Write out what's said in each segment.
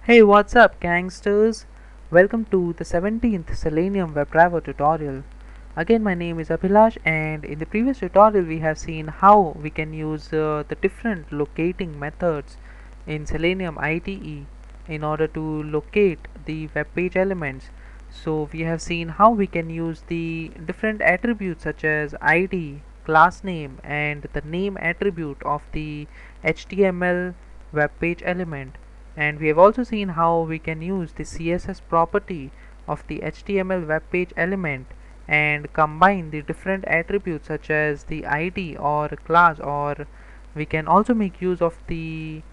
Hey, what's up, gangsters? Welcome to the 17th Selenium WebDriver tutorial. Again, my name is Abhilash, and in the previous tutorial we have seen how we can use the different locating methods in Selenium IDE in order to locate the web page elements. So we have seen how we can use the different attributes such as ID, class name, and the name attribute of the HTML web page element. And we have also seen how we can use the CSS property of the HTML web page element and combine the different attributes such as the ID or class, or we can also make use of the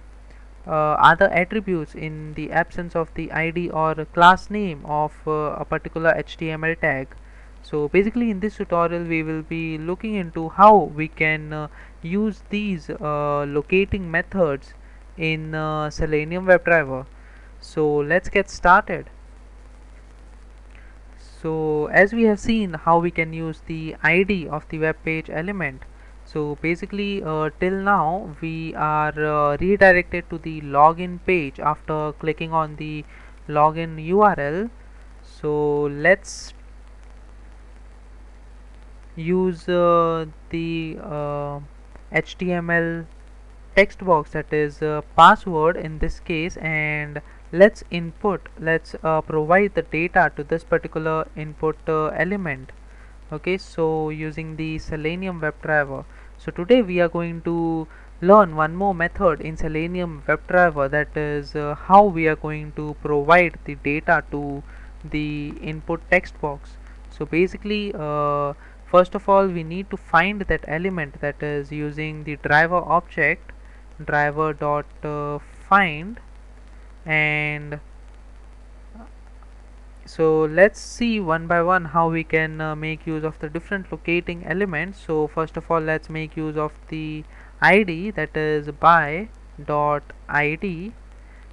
other attributes in the absence of the ID or class name of a particular HTML tag. So basically in this tutorial we will be looking into how we can use these locating methods in Selenium WebDriver. So let's get started. So as we have seen how we can use the ID of the web page element, so basically till now we are redirected to the login page after clicking on the login URL. So let's use the HTML text box, that is password in this case, and let's provide the data to this particular input element. Okay, so using the Selenium WebDriver. So today we are going to learn one more method in Selenium WebDriver, that is how we are going to provide the data to the input text box. So basically first of all we need to find that element, that is using the driver object driver dot find. And so let's see one by one how we can make use of the different locating elements. So first of all let's make use of the ID, that is by dot ID,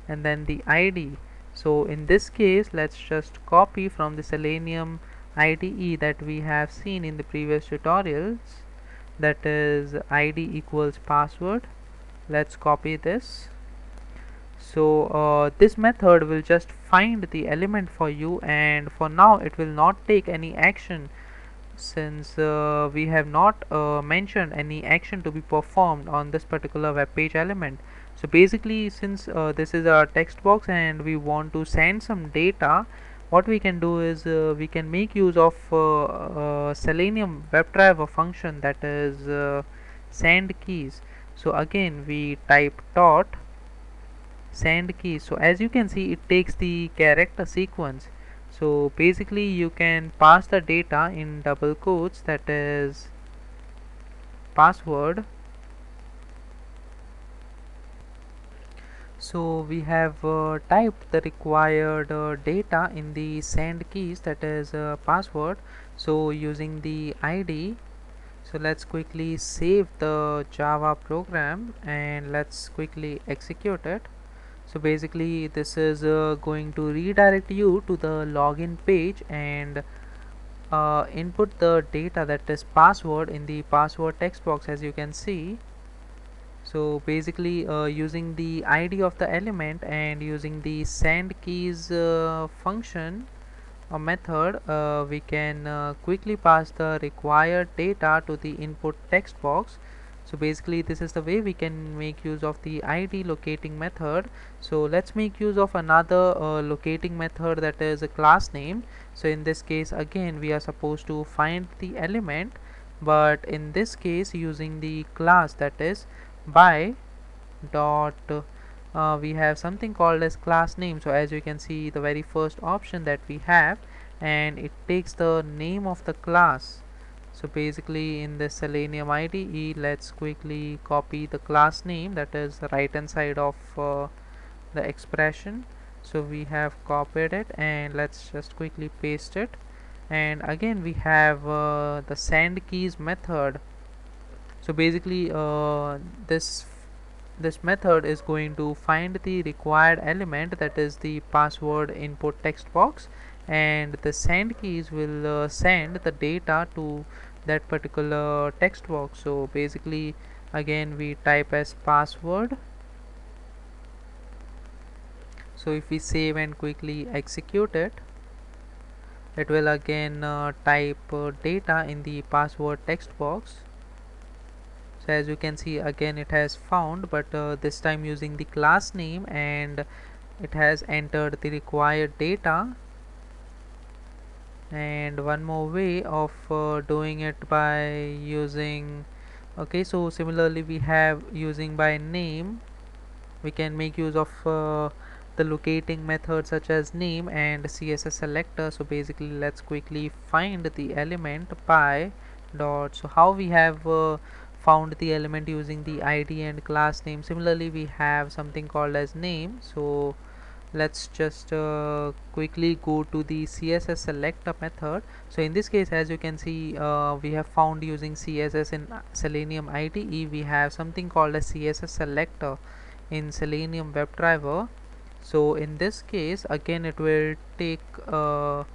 and then the ID. So in this case let's just copy from the Selenium IDE that we have seen in the previous tutorials, that is ID equals password. Let's copy this. So this method will just find the element for you, and for now it will not take any action since we have not mentioned any action to be performed on this particular web page element. So basically since this is our text box and we want to send some data, what we can do is we can make use of Selenium WebDriver function, that is send keys. So again we type dot send key. So as you can see it takes the character sequence. So basically you can pass the data in double quotes, that is password. So we have typed the required data in the send keys, that is password. So using the ID, so let's quickly save the Java program and let's quickly execute it. So basically this is going to redirect you to the login page and input the data, that is password, in the password text box, as you can see. So basically using the ID of the element and using the send keys function or method, we can quickly pass the required data to the input text box. So basically this is the way we can make use of the ID locating method. So let's make use of another locating method, that is a class name. So in this case again we are supposed to find the element, but in this case using the class, that is by dot we have something called as class name. So as you can see the very first option that we have, and it takes the name of the class. So basically in the Selenium IDE, let's quickly copy the class name, that is the right hand side of the expression. So we have copied it and let's just quickly paste it. And again we have the send keys method. So basically this method is going to find the required element, that is the password input text box, and the send keys will send the data to that particular text box. So basically again we type as password. So if we save and quickly execute it, it will again type data in the password text box. So as you can see, again it has found, but this time using the class name, and it has entered the required data. And one more way of doing it by using, okay, so similarly we have using by name, we can make use of the locating method such as name and CSS selector. So basically let's quickly find the element by dot. So how we have found the element using the ID and class name. Similarly we have something called as name. So let's just quickly go to the CSS selector method. So in this case, as you can see, we have found using CSS in Selenium IDE, we have something called a CSS selector in Selenium WebDriver. So in this case, again it will take the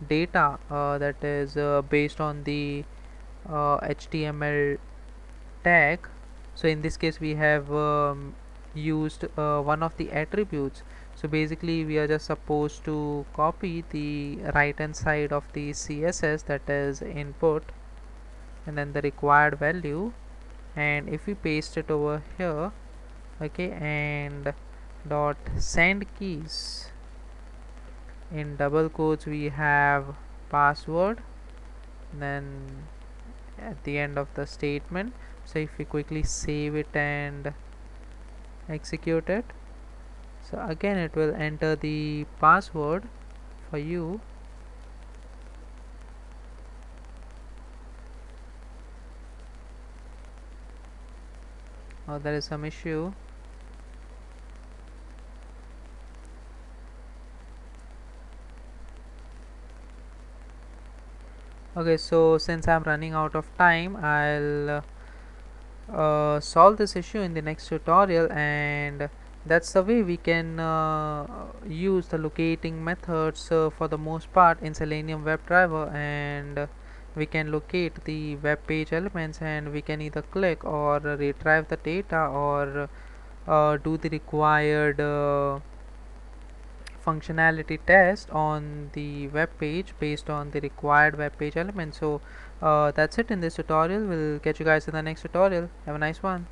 data that is based on the HTML tag. So in this case we have used one of the attributes. So basically we are just supposed to copy the right hand side of the CSS, that is input, and then the required value, and if we paste it over here, okay, and dot send keys, in double quotes we have password, then at the end of the statement. So if we quickly save it and execute it, so again it will enter the password for you. Oh, there is some issue. Okay, so since I'm running out of time, I'll solve this issue in the next tutorial, and that's the way we can use the locating methods for the most part in Selenium WebDriver, and we can locate the web page elements, and we can either click or retrieve the data, or do the required functionality test on the web page based on the required web page element. So that's it in this tutorial. We'll catch you guys in the next tutorial. Have a nice one.